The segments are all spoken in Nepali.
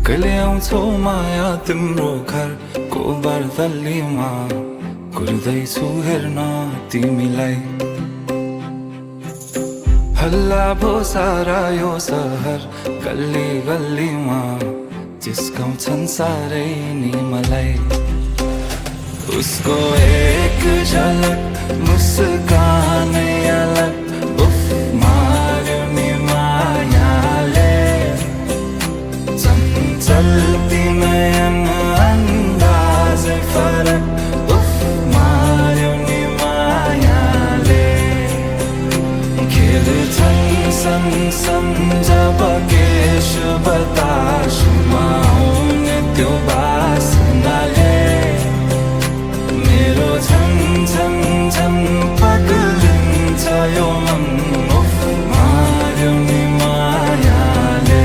कहिले आउँछौ माया तिम्रो घरको बर्दलीमा कुर्दैछु हेर्न तिमीलाई हल्ला भो सारा यो सहर गल्ली गल्लीमा जिस्काउँछन् सारै नि मलाई उसको एक झलक मुस्कानै अलग उफ मार्यो नि मायाले चल्ती नयन अन्दाजै फरक उफ मार्यो नि मायाले खेल्छन् सँगसँग जब केश बतासमा आउने त्यो बासनाले मेरो झन् झन् झन् पग्लिन्छ यो मन उफ मार्यो नि मायाले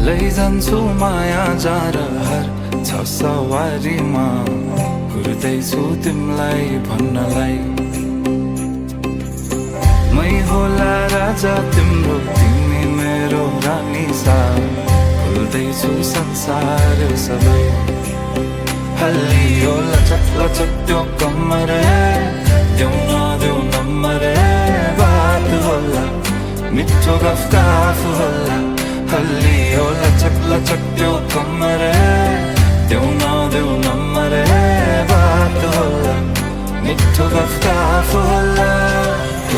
लैजान्छु माया जारहर छ सवारीमा कुर्दैछु तिमीलाई भन्नलाई मै होला राजा तिम्रो तिमी मेरो रानी सा खुल्दैछु संसार सबै हल्लियो लचक लचक त्यो कम्मर देऊ नदेऊ नम्बर बात होला मिठो गफ होला हल्लियो लचक लचक त्यो कमर देऊ नदेऊ नम्बर बात होला मिठो गफ होला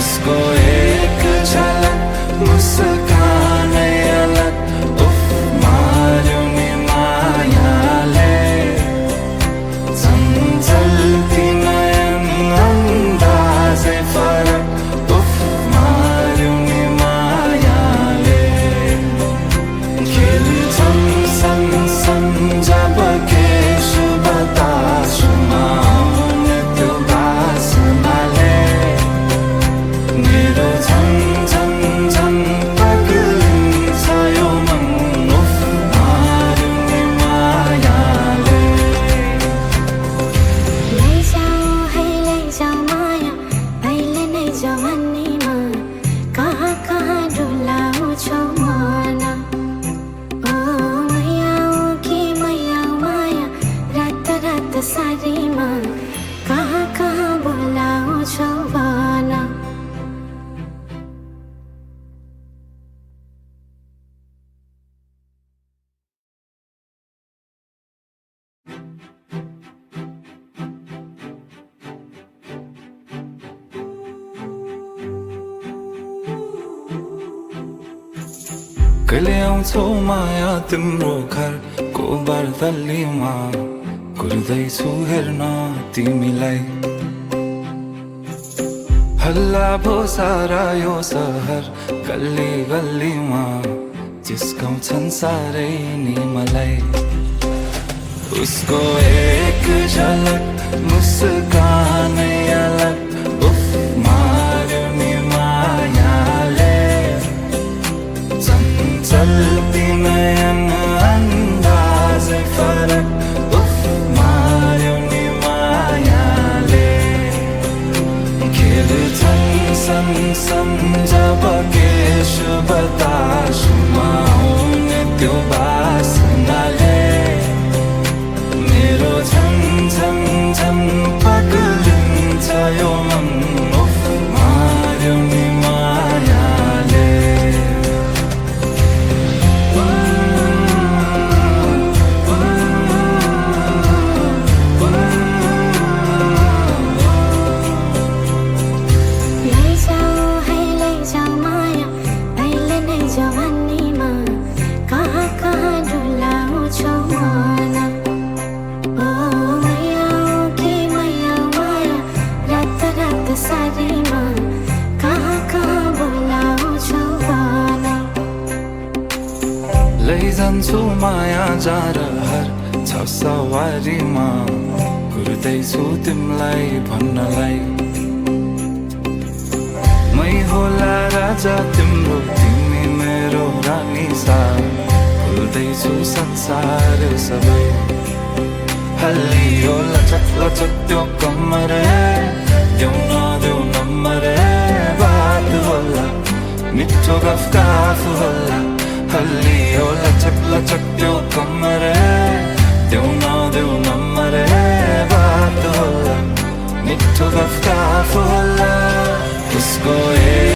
उसको एक झलक मुस्कानै अलग उफ मार्यो नि मायाले चल्ती नयन अन्दाजै फरक उफ मार्यो नि मायाले खेल्छन् सँगसँग जब केश बतासमा आउने त्यो बासनाले मेरो झन् झन् झन् पग्लिन्छ यो मन उफ मार्यो नि मायाले लैजाऊ माया अहिले नै जवानीमा कहाँ कहाँ डुलाउँछौ मन सारीमा कहाँ कहाँ बोलाउँछौ भन कहिले आउँछौ माया तिम्रो घरको बर्दलीमा कुर्दैछु हेर्न तिमीलाई हल्ला भो सारा यो सहर गल्ली गल्लीमा जिस्काउँछन् सारै नि मलाई उसको एक झलक मुस्कानै अलग उफ मार्यो नि मायाले चल्ती नयन अन्दाजै फरक सँगसँग जब केश बतासमा आउने त्यो बासनाले मेरो झन् झन् झन् पग्लिन्छ लैजान्छु माया जार हर छ सवारीमा कुर्दैछु तिमलाई भन्नलाई मै होला राजा तिम्रो तिमी मेरो रानी सा खुल्दैछु संसार सबै हल्लियो लचक लचक त्यो कम्मर देऊ नदेऊ नम्बर बात होला मिठो गफ होला हल्लियो लचक लचक त्यो कम्मर देऊ नदेऊ नम्बर बात होला मिठो गफ होला उसको